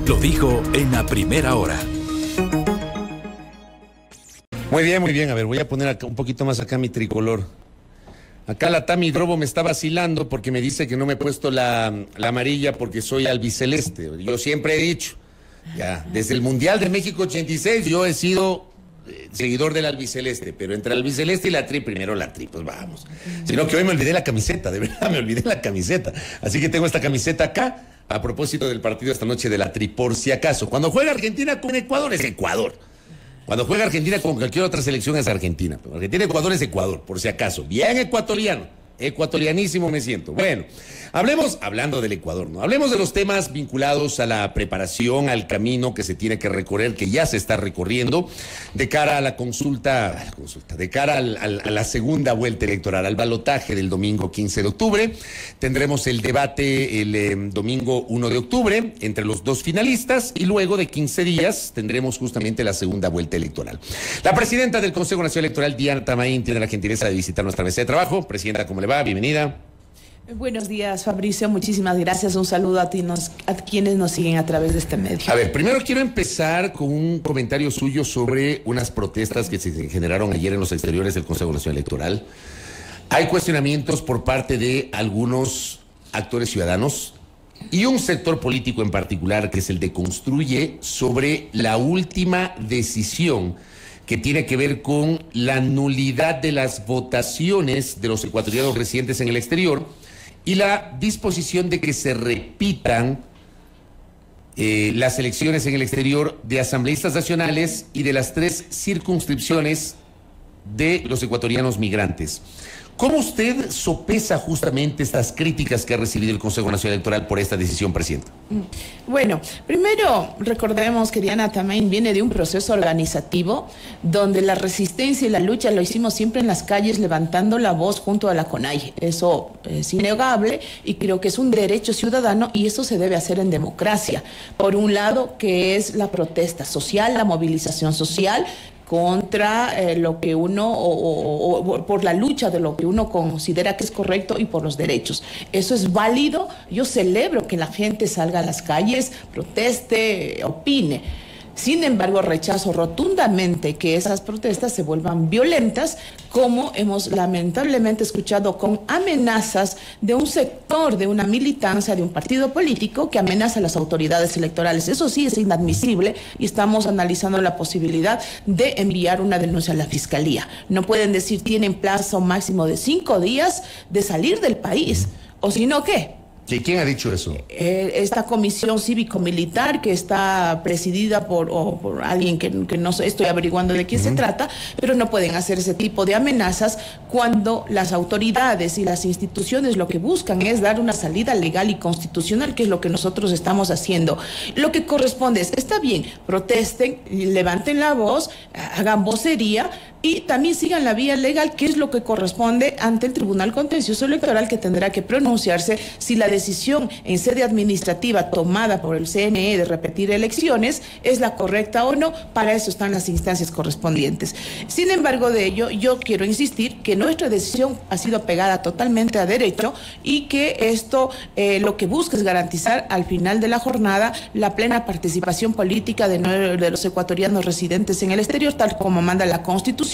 Lo dijo en la primera hora. Muy bien, muy bien. A ver, voy a poner acá un poquito más acá mi tricolor. Acá la Tami Drobo me está vacilando porque me dice que no me he puesto la amarilla porque soy albiceleste. Yo siempre he dicho, ya, desde el Mundial de México 86 yo he sido seguidor del albiceleste, pero entre el albiceleste y la tri, primero la tri, pues vamos. Sino que hoy me olvidé la camiseta, de verdad me olvidé la camiseta. Así que tengo esta camiseta acá a propósito del partido esta noche de la tri, por si acaso. Cuando juega Argentina con Ecuador es Ecuador. Cuando juega Argentina con cualquier otra selección es Argentina. Pero Argentina-Ecuador es Ecuador, por si acaso. Bien ecuatoriano. Ecuatorianísimo me siento. Bueno, hablando del Ecuador, ¿no? Hablemos de los temas vinculados a la preparación, al camino que se tiene que recorrer, que ya se está recorriendo, de cara a la consulta, de cara a la segunda vuelta electoral, al balotaje del domingo 15 de octubre. Tendremos el debate el domingo 1 de octubre entre los dos finalistas y luego de 15 días tendremos justamente la segunda vuelta electoral. La presidenta del Consejo Nacional Electoral, Diana Tamain, tiene la gentileza de visitar nuestra mesa de trabajo. Presidenta, ¿cómo le va? Bienvenida. Buenos días, Fabricio. Muchísimas gracias. Un saludo a quienes nos siguen a través de este medio. A ver, primero quiero empezar con un comentario suyo sobre unas protestas que se generaron ayer en los exteriores del Consejo Nacional Electoral. Hay cuestionamientos por parte de algunos actores ciudadanos y un sector político en particular, que es el de Construye, sobre la última decisión que tiene que ver con la nulidad de las votaciones de los ecuatorianos residentes en el exterior y la disposición de que se repitan las elecciones en el exterior de asambleístas nacionales y de las 3 circunscripciones de los ecuatorianos migrantes. ¿Cómo usted sopesa justamente estas críticas que ha recibido el Consejo Nacional Electoral por esta decisión, Presidenta? Bueno, primero recordemos que Diana Tamain viene de un proceso organizativo donde la resistencia y la lucha lo hicimos siempre en las calles, levantando la voz junto a la CONAIE. Eso es innegable y creo que es un derecho ciudadano y eso se debe hacer en democracia. Por un lado, que es la protesta social, la movilización social, contra lo que uno, o por la lucha de lo que uno considera que es correcto y por los derechos. Eso es válido. Yo celebro que la gente salga a las calles, proteste, opine. Sin embargo, rechazo rotundamente que esas protestas se vuelvan violentas, como hemos lamentablemente escuchado con amenazas de un sector, de una militancia, de un partido político que amenaza a las autoridades electorales. Eso sí es inadmisible y estamos analizando la posibilidad de enviar una denuncia a la Fiscalía. No pueden decir tienen plazo máximo de 5 días de salir del país, o si no, ¿qué? ¿Y quién ha dicho eso? Esta comisión cívico-militar que está presidida por alguien que no sé, estoy averiguando de quién se trata, pero no pueden hacer ese tipo de amenazas cuando las autoridades y las instituciones lo que buscan es dar una salida legal y constitucional, que es lo que nosotros estamos haciendo. Lo que corresponde es, está bien, protesten, levanten la voz, hagan vocería y también sigan la vía legal, que es lo que corresponde ante el Tribunal Contencioso Electoral, que tendrá que pronunciarse si la decisión en sede administrativa tomada por el CNE de repetir elecciones es la correcta o no. Para eso están las instancias correspondientes. Sin embargo de ello, yo quiero insistir que nuestra decisión ha sido pegada totalmente a derecho y que esto lo que busca es garantizar al final de la jornada la plena participación política de los ecuatorianos residentes en el exterior, tal como manda la Constitución,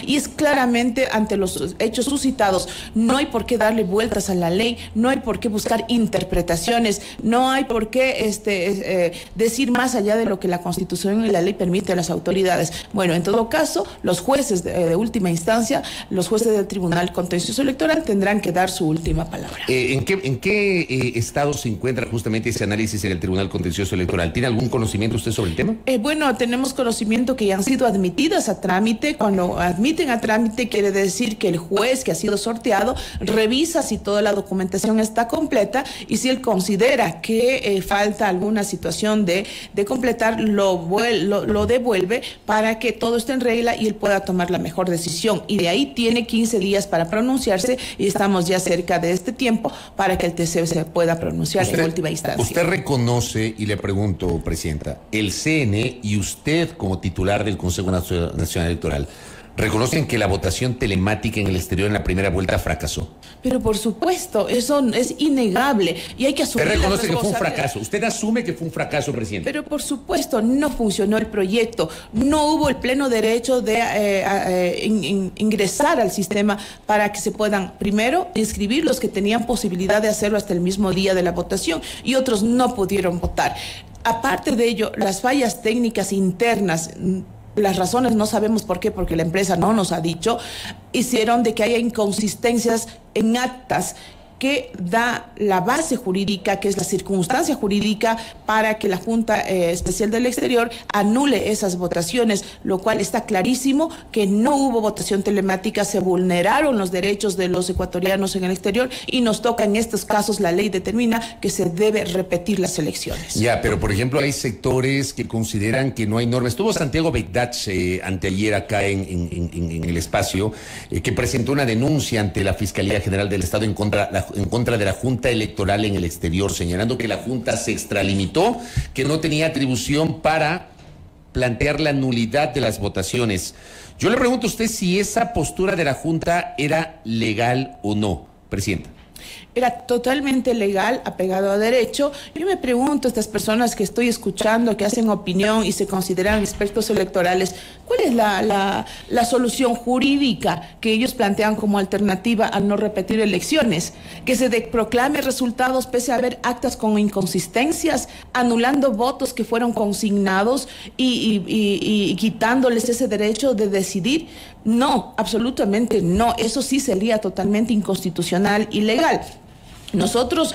y es claramente ante los hechos suscitados. No hay por qué darle vueltas a la ley, no hay por qué buscar interpretaciones, no hay por qué decir más allá de lo que la Constitución y la ley permite a las autoridades. Bueno, en todo caso, los jueces de última instancia, los jueces del Tribunal Contencioso Electoral tendrán que dar su última palabra. ¿En qué estado se encuentra justamente ese análisis en el Tribunal Contencioso Electoral? ¿Tiene algún conocimiento usted sobre el tema? Bueno, tenemos conocimiento que ya han sido admitidas a trámite. Cuando admiten a trámite quiere decir que el juez que ha sido sorteado revisa si toda la documentación está completa y si él considera que falta alguna situación de completar, lo devuelve para que todo esté en regla y él pueda tomar la mejor decisión. Y de ahí tiene 15 días para pronunciarse y estamos ya cerca de este tiempo para que el TC se pueda pronunciar en última instancia. Usted reconoce, y le pregunto, Presidenta, el CNE y usted como titular del Consejo Nacional Electoral, reconocen que la votación telemática en el exterior en la primera vuelta fracasó. Pero por supuesto, eso es innegable y hay que asumir. Usted reconoce que fue un fracaso. Usted asume que fue un fracaso, presidente. Pero por supuesto, no funcionó el proyecto. No hubo el pleno derecho de ingresar al sistema para que se puedan, primero, inscribir los que tenían posibilidad de hacerlo hasta el mismo día de la votación y otros no pudieron votar. Aparte de ello, las fallas técnicas internas, las razones no sabemos por qué, porque la empresa no nos ha dicho, hicieron de que haya inconsistencias en actas que da la base jurídica, que es la circunstancia jurídica para que la Junta Especial del Exterior anule esas votaciones, lo cual está clarísimo que no hubo votación telemática, se vulneraron los derechos de los ecuatorianos en el exterior y nos toca en estos casos, la ley determina que se debe repetir las elecciones. Ya, pero por ejemplo hay sectores que consideran que no hay normas. Estuvo Santiago Begdach anteayer acá en el espacio, que presentó una denuncia ante la Fiscalía General del Estado en contra de la Junta Electoral en el exterior, señalando que la Junta se extralimitó, que no tenía atribución para plantear la nulidad de las votaciones. Yo le pregunto a usted si esa postura de la Junta era legal o no, presidenta. Era totalmente legal, apegado a derecho. Yo me pregunto a estas personas que estoy escuchando, que hacen opinión y se consideran expertos electorales, ¿cuál es la solución jurídica que ellos plantean como alternativa a no repetir elecciones? Que se proclame resultados pese a haber actas con inconsistencias, anulando votos que fueron consignados y quitándoles ese derecho de decidir. No, absolutamente no. Eso sí sería totalmente inconstitucional y ilegal. Nosotros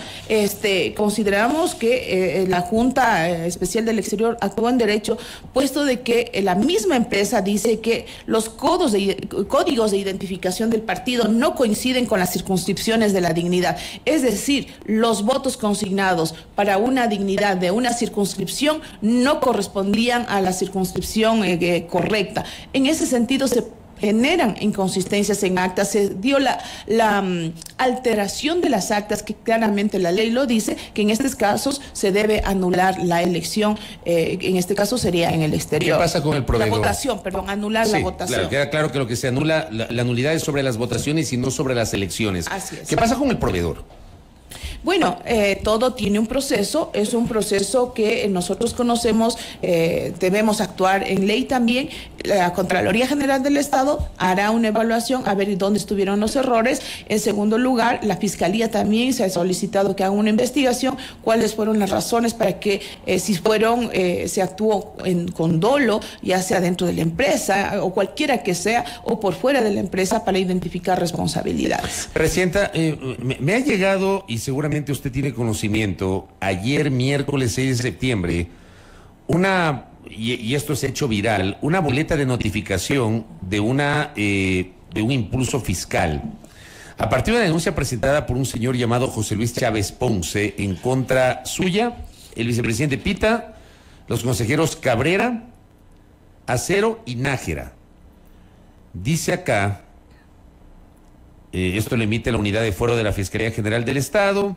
consideramos que la Junta Especial del Exterior actuó en derecho, puesto de que la misma empresa dice que los códigos de identificación del partido no coinciden con las circunscripciones de la dignidad. Es decir, los votos consignados para una dignidad de una circunscripción no correspondían a la circunscripción correcta. En ese sentido se generan inconsistencias en actas, se dio la alteración de las actas, que claramente la ley lo dice, que en estos casos se debe anular la elección, en este caso sería en el exterior. ¿Qué pasa con el proveedor? La votación, perdón, anular la votación. Claro, queda claro que lo que se anula, la nulidad es sobre las votaciones y no sobre las elecciones. Así es. ¿Qué pasa con el proveedor? Bueno, todo tiene un proceso, es un proceso que nosotros conocemos, debemos actuar en ley también. La Contraloría General del Estado hará una evaluación a ver dónde estuvieron los errores. En segundo lugar, la Fiscalía también se ha solicitado que haga una investigación, cuáles fueron las razones para que se actuó con dolo, ya sea dentro de la empresa o cualquiera que sea, o por fuera de la empresa, para identificar responsabilidades. Presidenta, me ha llegado, y seguramente usted tiene conocimiento, ayer miércoles 6 de septiembre, y esto se ha hecho viral, una boleta de notificación de un impulso fiscal, a partir de una denuncia presentada por un señor llamado José Luis Chávez Ponce en contra suya, el vicepresidente Pita, los consejeros Cabrera, Acero y Nájera. Dice acá, esto lo emite la unidad de fuero de la Fiscalía General del Estado.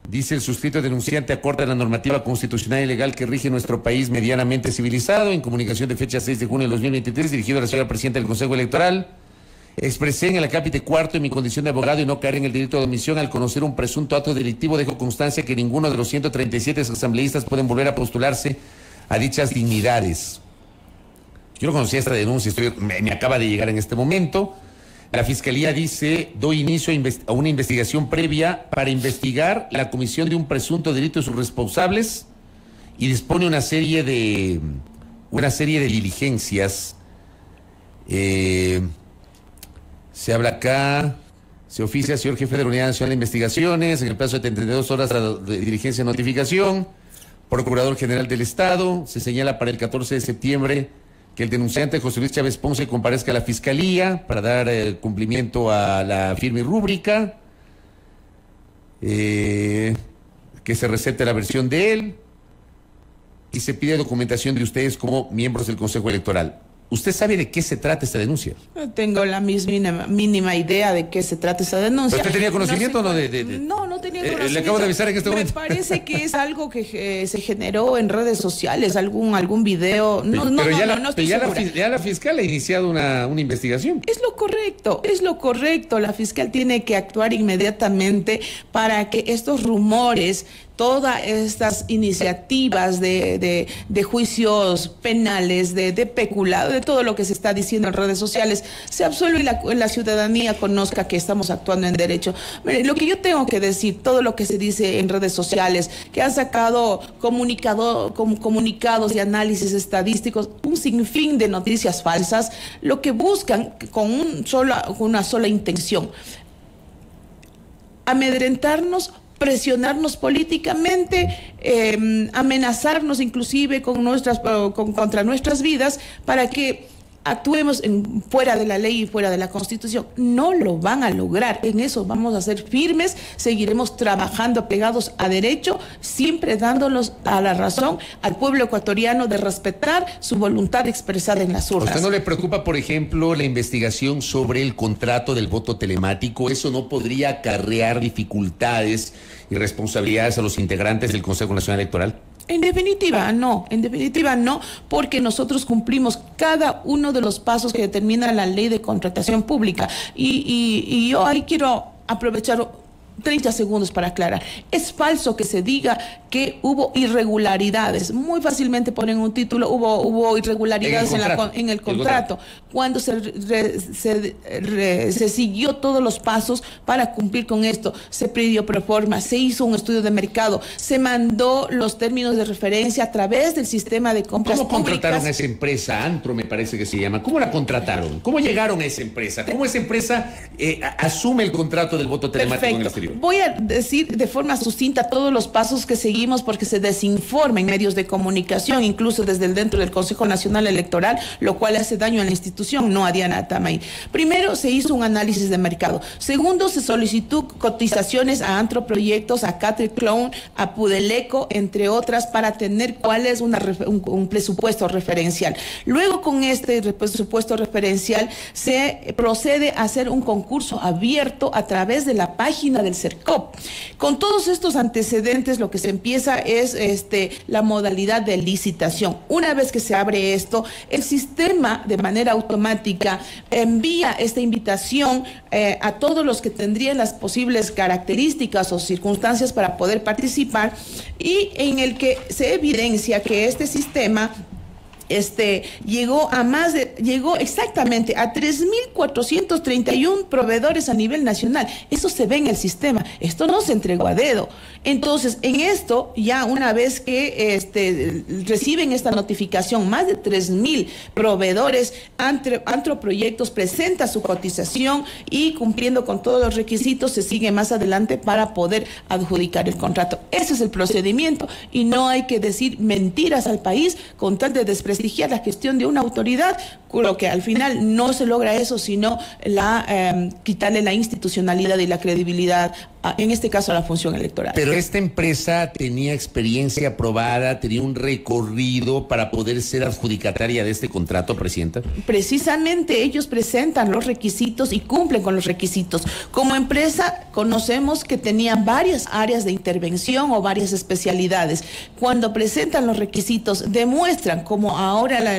Dice el suscrito denunciante acorde a la normativa constitucional y legal que rige nuestro país medianamente civilizado. En comunicación de fecha 6 de junio de 2023, dirigido a la señora presidenta del Consejo Electoral, expresé en el acápite cuarto en mi condición de abogado y no caer en el delito de omisión al conocer un presunto acto delictivo. Dejo constancia que ninguno de los 137 asambleístas pueden volver a postularse a dichas dignidades. Yo no conocía esta denuncia, me acaba de llegar en este momento. La Fiscalía dice, doy inicio a una investigación previa para investigar la comisión de un presunto delito de sus responsables y dispone una serie de diligencias. Se habla acá, se oficia al señor jefe de la Unidad Nacional de Investigaciones en el plazo de 32 horas de diligencia de notificación. Procurador General del Estado, se señala para el 14 de septiembre que el denunciante José Luis Chávez Ponce comparezca a la Fiscalía para dar cumplimiento a la firme rúbrica, que se recete la versión de él y se pide documentación de ustedes como miembros del Consejo Electoral. ¿Usted sabe de qué se trata esta denuncia? No tengo la mínima idea de qué se trata esa denuncia. ¿Usted tenía conocimiento o no? No tenía conocimiento. Le acabo de avisar en este momento. Me parece que es algo que se generó en redes sociales, algún video. Ya la fiscal ha iniciado una investigación. Es lo correcto. La fiscal tiene que actuar inmediatamente para que estos rumores, todas estas iniciativas de juicios penales, de peculado, de todo lo que se está diciendo en redes sociales, se absuelva y la ciudadanía conozca que estamos actuando en derecho. Mire, lo que yo tengo que decir, todo lo que se dice en redes sociales, que han sacado comunicados y análisis estadísticos, un sinfín de noticias falsas, lo que buscan con una sola intención: amedrentarnos, presionarnos políticamente, amenazarnos inclusive contra nuestras vidas para que actuemos fuera de la ley y fuera de la Constitución. No lo van a lograr. En eso vamos a ser firmes, seguiremos trabajando pegados a derecho, siempre dándonos a la razón al pueblo ecuatoriano de respetar su voluntad expresada en las urnas. ¿A usted no le preocupa, por ejemplo, la investigación sobre el contrato del voto telemático? ¿Eso no podría acarrear dificultades y responsabilidades a los integrantes del Consejo Nacional Electoral? En definitiva no, porque nosotros cumplimos cada uno de los pasos que determina la ley de contratación pública. Y yo ahí quiero aprovechar 30 segundos para aclarar. Es falso que se diga que hubo irregularidades. Muy fácilmente ponen un título: hubo irregularidades en el contrato. Cuando se siguió todos los pasos para cumplir con esto, se pidió proforma, se hizo un estudio de mercado, se mandó los términos de referencia a través del sistema de compras públicas. ¿Cómo contrataron a esa empresa? Antro me parece que se llama. ¿Cómo la contrataron? ¿Cómo llegaron a esa empresa? ¿Cómo esa empresa asume el contrato del voto telemático en el exterior? Voy a decir de forma sucinta todos los pasos que seguimos, porque se desinforma en medios de comunicación, incluso desde dentro del Consejo Nacional Electoral, lo cual hace daño a la institución, no a Diana Tamay. Primero, se hizo un análisis de mercado. Segundo, se solicitó cotizaciones a Antroproyectos, a Catriclone, a Pudeleco, entre otras, para tener cuál es un presupuesto referencial. Luego, con este presupuesto referencial, se procede a hacer un concurso abierto a través de la página del CERCOP. Con todos estos antecedentes, lo que se empieza es la modalidad de licitación. Una vez que se abre esto, el sistema de manera automática envía esta invitación a todos los que tendrían las posibles características o circunstancias para poder participar, y en el que se evidencia que este sistema llegó exactamente a 3.431 proveedores a nivel nacional. Eso se ve en el sistema. Esto no se entregó a dedo. Entonces, en esto, ya una vez que reciben esta notificación, más de 3.000 proveedores, Antroproyectos presenta su cotización y, cumpliendo con todos los requisitos, se sigue más adelante para poder adjudicar el contrato. Ese es el procedimiento, y no hay que decir mentiras al país con tal de desprestigiar la gestión de una autoridad, lo que al final no se logra eso, sino quitarle la institucionalidad y la credibilidad, en este caso, a la función electoral. Pero esta empresa tenía experiencia aprobada, tenía un recorrido para poder ser adjudicataria de este contrato, Presidenta. Precisamente ellos presentan los requisitos y cumplen con los requisitos. Como empresa conocemos que tenían varias áreas de intervención o varias especialidades. Cuando presentan los requisitos, demuestran como ahora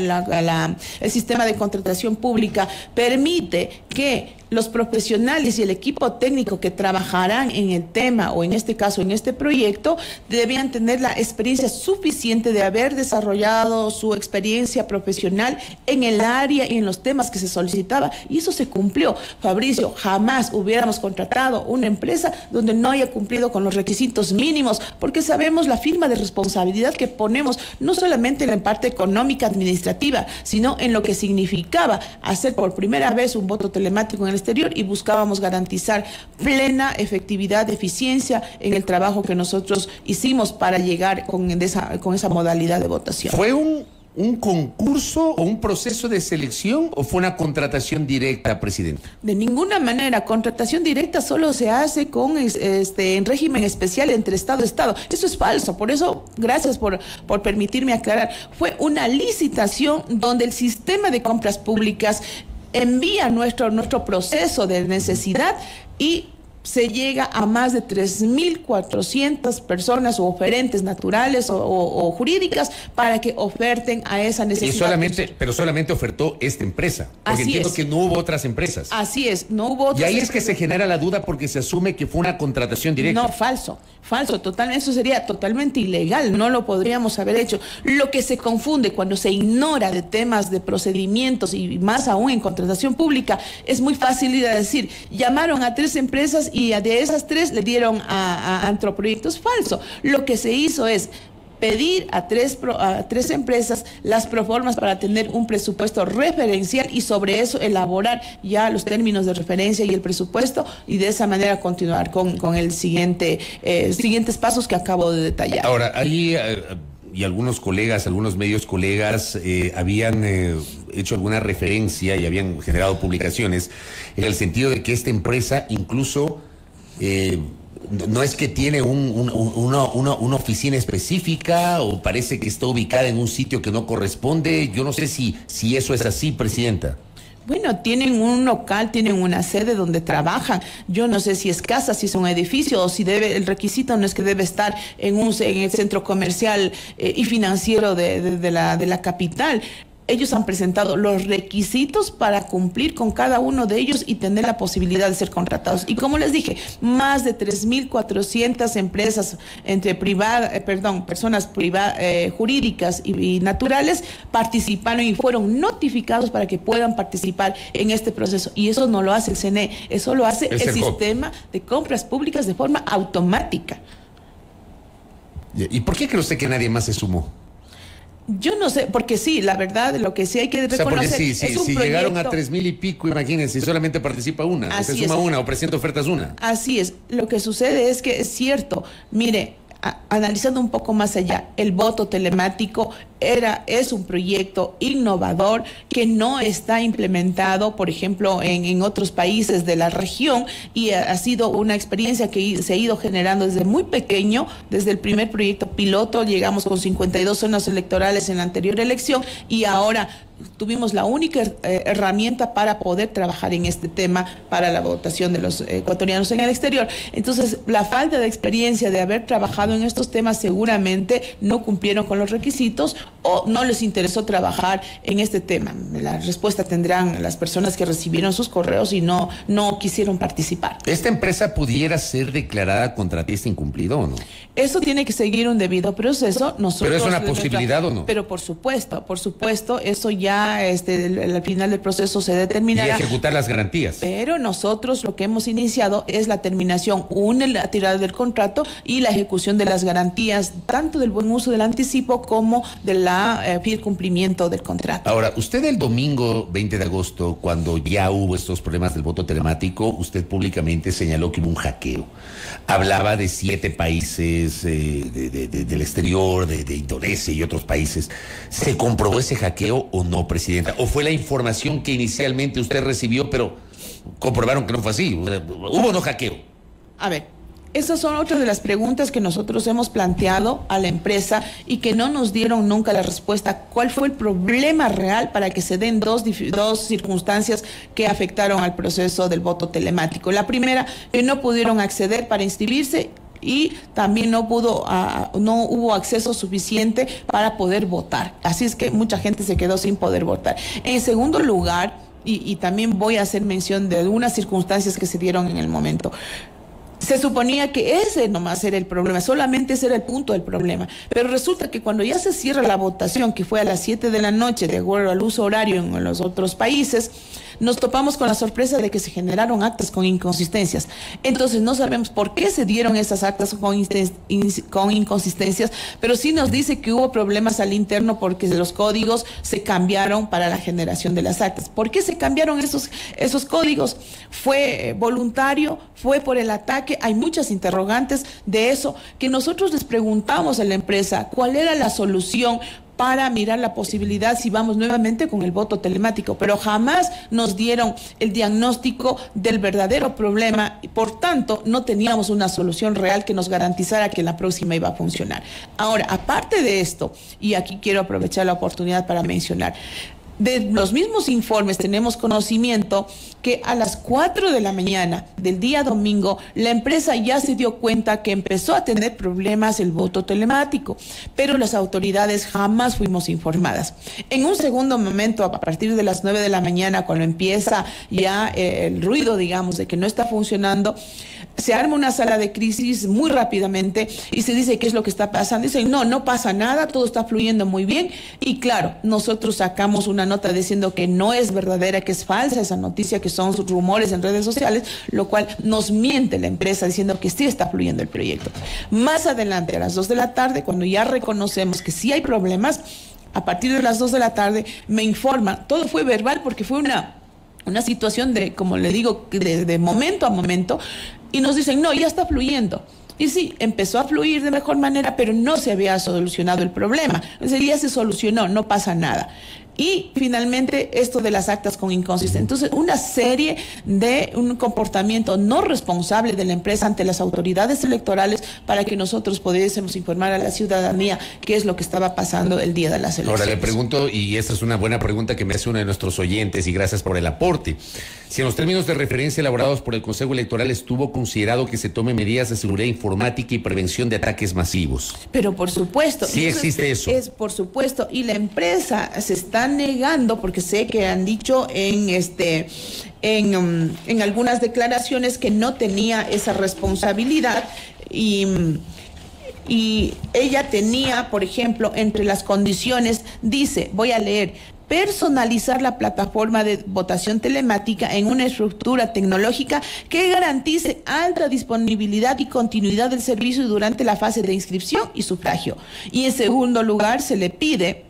el sistema de contratación pública permite que los profesionales y el equipo técnico que trabajarán en el tema, o en este caso en este proyecto, debían tener la experiencia suficiente de haber desarrollado su experiencia profesional en el área y en los temas que se solicitaba, y eso se cumplió. Fabricio, jamás hubiéramos contratado una empresa donde no haya cumplido con los requisitos mínimos, porque sabemos la firma de responsabilidad que ponemos, no solamente en la parte económica administrativa, sino en lo que significaba hacer por primera vez un voto telemático en el exterior, y buscábamos garantizar plena efectividad, eficiencia en el trabajo que nosotros hicimos para llegar con esa modalidad de votación. Fue un un concurso o un proceso de selección o fue una contratación directa, presidente? De ninguna manera. Contratación directa solo se hace con en régimen especial entre Estado y Estado. Eso es falso. Por eso, gracias por permitirme aclarar. Fue una licitación donde el sistema de compras públicas envía nuestro proceso de necesidad y se llega a más de 3.400 personas o oferentes naturales o jurídicas para que oferten a esa necesidad. Pero solamente ofertó esta empresa, porque Así entiendo es. que no hubo otras empresas. Así es, no hubo otras. Y ahí es que se genera la duda porque se asume que fue una contratación directa. No, falso, totalmente, eso sería totalmente ilegal, no lo podríamos haber hecho. Lo que se confunde cuando se ignora de temas de procedimientos y más aún en contratación pública, es muy fácil ir a decir, llamaron a 3 empresas y de esas 3 le dieron a Antroproyectos. Falso. Lo que se hizo es pedir a tres empresas las proformas para tener un presupuesto referencial y sobre eso elaborar ya los términos de referencia y el presupuesto y de esa manera continuar con el siguientes pasos que acabo de detallar. Ahora, ahí y algunos medios colegas habían hecho alguna referencia y habían generado publicaciones en el sentido de que esta empresa incluso no es que tiene una oficina específica o parece que está ubicada en un sitio que no corresponde. Yo no sé si eso es así, presidenta. Bueno, tienen un local, tienen una sede donde trabajan. Yo no sé si es casa, si es un edificio o si el requisito no es que debe estar en el centro comercial y financiero de la capital. Ellos han presentado los requisitos para cumplir con cada uno de ellos y tener la posibilidad de ser contratados. Y como les dije, más de 3.400 empresas entre personas jurídicas y naturales participaron y fueron notificados para que puedan participar en este proceso. Y eso no lo hace el CNE, eso lo hace el sistema de compras públicas de forma automática. ¿Y por qué cree usted que nadie más se sumó? Yo no sé, porque sí, la verdad, lo que sí hay que reconocer es un proyecto. Llegaron a 3.000 y pico, imagínense, solamente participa una, se suma una o presenta ofertas una. Así es, lo que sucede es que es cierto, mire, analizando un poco más allá, el voto telemático es un proyecto innovador que no está implementado, por ejemplo, en otros países de la región y ha sido una experiencia que se ha ido generando desde muy pequeño, desde el primer proyecto piloto, llegamos con 52 zonas electorales en la anterior elección y ahora tuvimos la única herramienta para poder trabajar en este tema para la votación de los ecuatorianos en el exterior. Entonces, la falta de experiencia de haber trabajado en estos temas seguramente no cumplieron con los requisitos o no les interesó trabajar en este tema. La respuesta tendrán las personas que recibieron sus correos y no quisieron participar. ¿Esta empresa pudiera ser declarada contratista incumplido o no? Eso tiene que seguir un debido proceso. ¿Pero es una posibilidad o no? Pero por supuesto, eso ya al final del proceso se determinará. Y ejecutar las garantías. Pero nosotros lo que hemos iniciado es la terminación unilateral del contrato y la ejecución de las garantías, tanto del buen uso del anticipo como de la fiel cumplimiento del contrato. Ahora, usted el domingo 20 de agosto, cuando ya hubo estos problemas del voto telemático, usted públicamente señaló que hubo un hackeo. Hablaba de 7 países del exterior, de Indonesia y otros países. ¿Se comprobó ese hackeo o no, presidenta? ¿O fue la información que inicialmente usted recibió, pero comprobaron que no fue así? ¿Hubo o no hackeo? A ver, esas son otras de las preguntas que nosotros hemos planteado a la empresa y que no nos dieron nunca la respuesta. ¿Cuál fue el problema real para que se den dos circunstancias que afectaron al proceso del voto telemático? La primera, que no pudieron acceder para inscribirse y también no hubo acceso suficiente para poder votar. Así es que mucha gente se quedó sin poder votar. En segundo lugar, y también voy a hacer mención de algunas circunstancias que se dieron en el momento. Se suponía que ese nomás era el problema, solamente ese era el punto del problema. Pero resulta que cuando ya se cierra la votación, que fue a las 7 de la noche, de acuerdo al uso horario en los otros países, nos topamos con la sorpresa de que se generaron actas con inconsistencias. Entonces no sabemos por qué se dieron esas actas con inconsistencias, pero sí nos dice que hubo problemas al interno porque los códigos se cambiaron para la generación de las actas. ¿Por qué se cambiaron esos códigos? ¿Fue voluntario? ¿Fue por el ataque? Hay muchas interrogantes de eso que nosotros les preguntamos a la empresa cuál era la solución para mirar la posibilidad si vamos nuevamente con el voto telemático, pero jamás nos dieron el diagnóstico del verdadero problema y por tanto no teníamos una solución real que nos garantizara que la próxima iba a funcionar. Ahora, aparte de esto, y aquí quiero aprovechar la oportunidad para mencionar, de los mismos informes tenemos conocimiento que a las 4 de la mañana del día domingo la empresa ya se dio cuenta que empezó a tener problemas el voto telemático, pero las autoridades jamás fuimos informadas. En un segundo momento, a partir de las 9 de la mañana, cuando empieza ya el ruido, digamos, de que no está funcionando, se arma una sala de crisis muy rápidamente y se dice qué es lo que está pasando. Dicen, no pasa nada, todo está fluyendo muy bien. Y claro, nosotros sacamos una nota diciendo que no es verdadera, que es falsa esa noticia, que son rumores en redes sociales, lo cual nos miente la empresa diciendo que sí está fluyendo el proyecto. Más adelante, a las 2 de la tarde, cuando ya reconocemos que sí hay problemas, a partir de las 2 de la tarde me informan, todo fue verbal porque fue una situación de, como le digo, de momento a momento, y nos dicen, no, ya está fluyendo. Y sí, empezó a fluir de mejor manera, pero no se había solucionado el problema. Entonces ya se solucionó, no pasa nada. Y finalmente esto de las actas con inconsistencia. Entonces, una serie de un comportamiento no responsable de la empresa ante las autoridades electorales para que nosotros pudiésemos informar a la ciudadanía qué es lo que estaba pasando el día de las elecciones. Ahora le pregunto, y esta es una buena pregunta que me hace uno de nuestros oyentes, y gracias por el aporte. Si en los términos de referencia elaborados por el Consejo Electoral estuvo considerado que se tomen medidas de seguridad informática y prevención de ataques masivos. Pero por supuesto. Sí existe eso. Es por supuesto, y la empresa se está negando, porque sé que han dicho en algunas declaraciones que no tenía esa responsabilidad y ella tenía, por ejemplo, entre las condiciones, dice, voy a leer: personalizar la plataforma de votación telemática en una estructura tecnológica que garantice alta disponibilidad y continuidad del servicio durante la fase de inscripción y sufragio. Y en segundo lugar, se le pide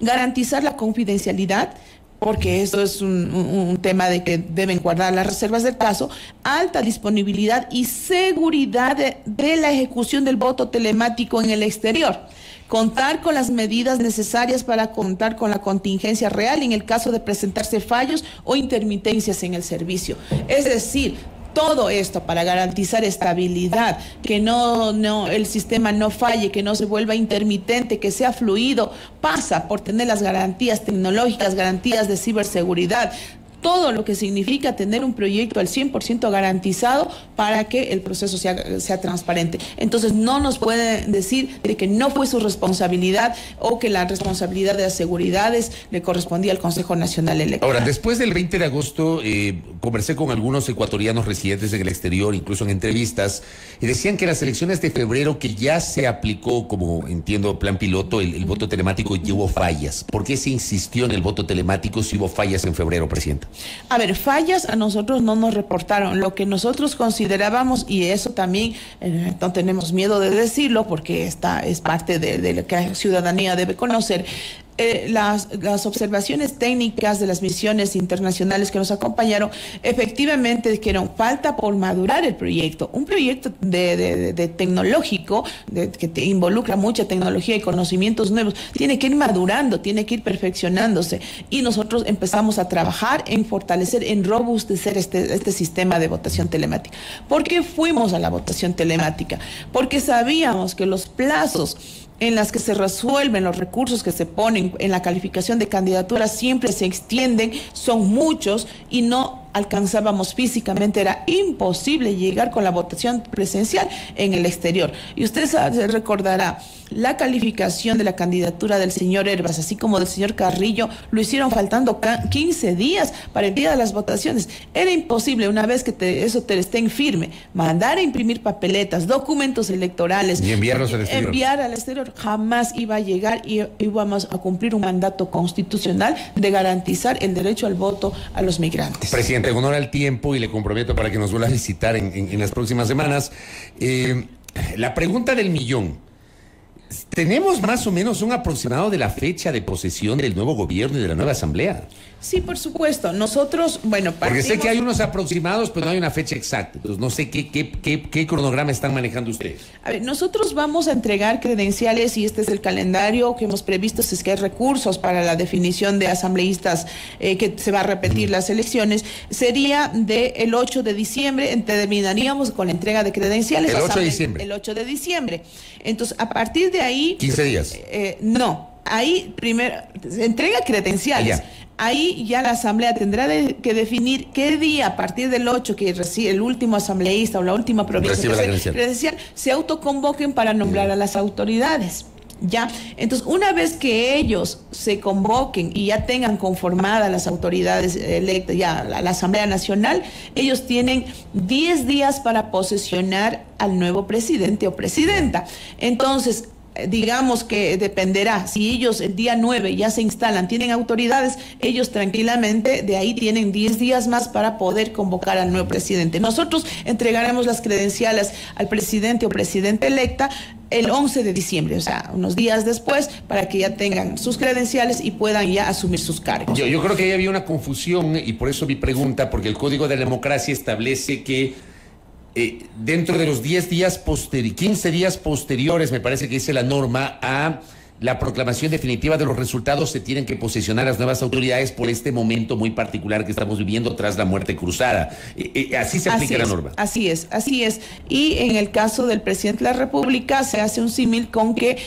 garantizar la confidencialidad, porque eso es un tema de que deben guardar las reservas del caso, alta disponibilidad y seguridad de la ejecución del voto telemático en el exterior. Contar con las medidas necesarias para contar con la contingencia real en el caso de presentarse fallos o intermitencias en el servicio. Es decir, todo esto para garantizar estabilidad, que el sistema no falle, que no se vuelva intermitente, que sea fluido, pasa por tener las garantías tecnológicas, garantías de ciberseguridad, todo lo que significa tener un proyecto al 100% garantizado para que el proceso sea transparente. Entonces no nos pueden decir de que no fue su responsabilidad o que la responsabilidad de las seguridades le correspondía al Consejo Nacional Electoral. Ahora, después del 20 de agosto conversé con algunos ecuatorianos residentes en el exterior, incluso en entrevistas, y decían que las elecciones de febrero, que ya se aplicó, como entiendo, plan piloto, el voto telemático, y hubo fallas. ¿Por qué se insistió en el voto telemático si hubo fallas en febrero, Presidenta? A ver, fallas a nosotros no nos reportaron. Lo que nosotros considerábamos, y eso también no tenemos miedo de decirlo porque es parte de lo que la ciudadanía debe conocer, las observaciones técnicas de las misiones internacionales que nos acompañaron efectivamente dijeron falta por madurar el proyecto. Un proyecto de tecnológico que te involucra mucha tecnología y conocimientos nuevos, tiene que ir madurando, tiene que ir perfeccionándose, y nosotros empezamos a trabajar en fortalecer, en robustecer este sistema de votación telemática. ¿Por qué fuimos a la votación telemática? Porque sabíamos que los plazos en las que se resuelven los recursos que se ponen en la calificación de candidaturas siempre se extienden, son muchos y no alcanzábamos físicamente, era imposible llegar con la votación presencial en el exterior. Y usted se recordará, la calificación de la candidatura del señor Herbas, así como del señor Carrillo, lo hicieron faltando 15 días para el día de las votaciones. Era imposible, una vez que eso te esté en firme, mandar a imprimir papeletas, documentos electorales, y enviarlos al exterior. Enviar al exterior, jamás iba a llegar y íbamos a cumplir un mandato constitucional de garantizar el derecho al voto a los migrantes. Presidente, en honor al tiempo, y le comprometo para que nos vuelva a visitar en las próximas semanas, la pregunta del millón. ¿Tenemos más o menos un aproximado de la fecha de posesión del nuevo gobierno y de la nueva asamblea? Sí, por supuesto. Nosotros, bueno, porque sé que hay unos aproximados, pero no hay una fecha exacta. Entonces, no sé qué cronograma están manejando ustedes. A ver, nosotros vamos a entregar credenciales y este es el calendario que hemos previsto, si es que hay recursos para la definición de asambleístas que se va a repetir las elecciones. Sería del 8 de diciembre, terminaríamos con la entrega de credenciales. El 8 de diciembre. El 8 de diciembre. Entonces, a partir de ahí... 15 días. No, ahí primero se entrega credenciales. Ahí ya la asamblea tendrá que definir qué día, a partir del 8, que recibe el último asambleísta o la última provincia credencial, se autoconvoquen para nombrar a las autoridades. Ya, entonces una vez que ellos se convoquen y ya tengan conformadas las autoridades electas, ya la Asamblea Nacional, ellos tienen 10 días para posesionar al nuevo presidente o presidenta. Entonces, digamos que dependerá, si ellos el día 9 ya se instalan, tienen autoridades, ellos tranquilamente de ahí tienen 10 días más para poder convocar al nuevo presidente. Nosotros entregaremos las credenciales al presidente o presidenta electa el 11 de diciembre, o sea, unos días después, para que ya tengan sus credenciales y puedan ya asumir sus cargos. Yo creo que ahí había una confusión y por eso mi pregunta, porque el Código de la Democracia establece que dentro de los 15 días posteriores, me parece que dice la norma, a la proclamación definitiva de los resultados, se tienen que posesionar las nuevas autoridades por este momento muy particular que estamos viviendo tras la muerte cruzada. Así se aplica la norma. Así es. Y en el caso del presidente de la República se hace un símil con que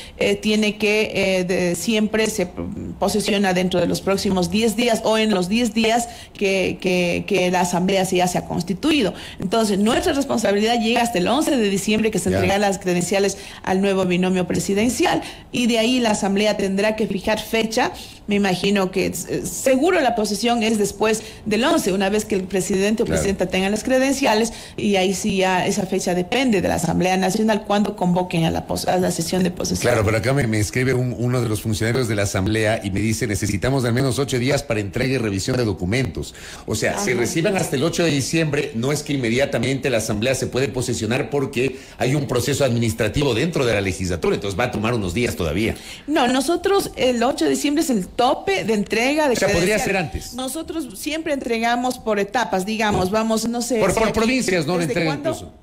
tiene que siempre se posesiona dentro de los próximos 10 días o en los 10 días que la asamblea ya se ha constituido. Entonces, nuestra responsabilidad llega hasta el 11 de diciembre que se entregan las credenciales al nuevo binomio presidencial y de ahí la asamblea tendrá que fijar fecha. Me imagino que seguro la posesión es después del 11, una vez que el presidente o presidenta tengan las credenciales, y ahí sí ya esa fecha depende de la Asamblea Nacional cuando convoquen a la sesión de posesión. Claro, pero acá me escribe uno de los funcionarios de la Asamblea y me dice, necesitamos al menos 8 días para entrega y revisión de documentos. O sea, si reciban hasta el 8 de diciembre, no es que inmediatamente la Asamblea se puede posesionar porque hay un proceso administrativo dentro de la legislatura, entonces va a tomar unos días todavía. No, nosotros el 8 de diciembre es el tope de entrega de credenciales. Podría ser antes. Nosotros siempre entregamos por etapas, digamos, vamos, no sé. Por provincias, ¿no? Entrega incluso.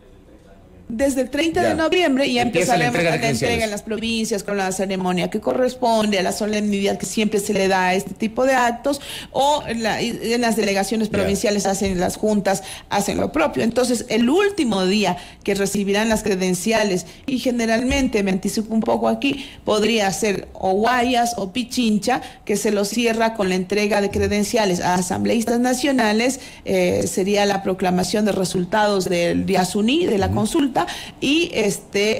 Desde el 30 de noviembre ya empezaremos la entrega en las provincias con la ceremonia que corresponde a la solemnidad que siempre se le da a este tipo de actos, o en las delegaciones provinciales hacen las juntas, hacen lo propio. Entonces, el último día que recibirán las credenciales, y generalmente, me anticipo un poco aquí, podría ser o Guayas o Pichincha, que se lo cierra con la entrega de credenciales a asambleístas nacionales, sería la proclamación de resultados del Yasuní, de la consulta, y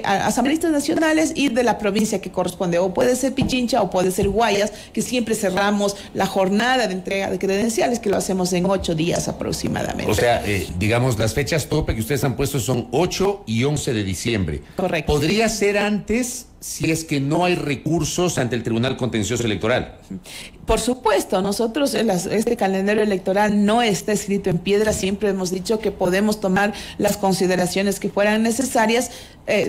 a asambleístas nacionales y de la provincia que corresponde, o puede ser Pichincha o puede ser Guayas, que siempre cerramos la jornada de entrega de credenciales, que lo hacemos en 8 días aproximadamente. O sea, digamos, las fechas tope que ustedes han puesto son 8 y 11 de diciembre. Correcto. ¿Podría ser antes si es que no hay recursos ante el Tribunal Contencioso Electoral? Por supuesto, nosotros este calendario electoral no está escrito en piedra, siempre hemos dicho que podemos tomar las consideraciones que fueran necesarias.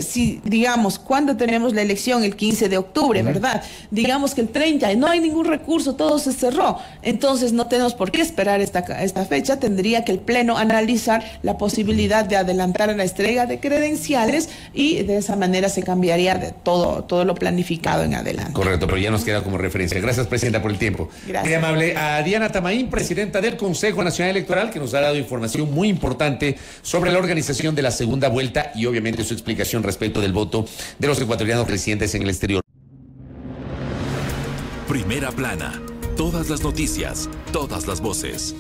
Si, digamos, cuando tenemos la elección el 15 de octubre, ¿verdad? Digamos que el 30, no hay ningún recurso, todo se cerró. Entonces no tenemos por qué esperar esta fecha, tendría que el Pleno analizar la posibilidad de adelantar la entrega de credenciales y de esa manera se cambiaría de todo lo planificado en adelante. Correcto, pero ya nos queda como referencia. Gracias, Presidenta, por el tiempo. Gracias. Muy amable. A Diana Tamaín, Presidenta del Consejo Nacional Electoral, que nos ha dado información muy importante sobre la organización de la segunda vuelta y obviamente su explicación respecto del voto de los ecuatorianos residentes en el exterior. Primera plana. Todas las noticias, todas las voces.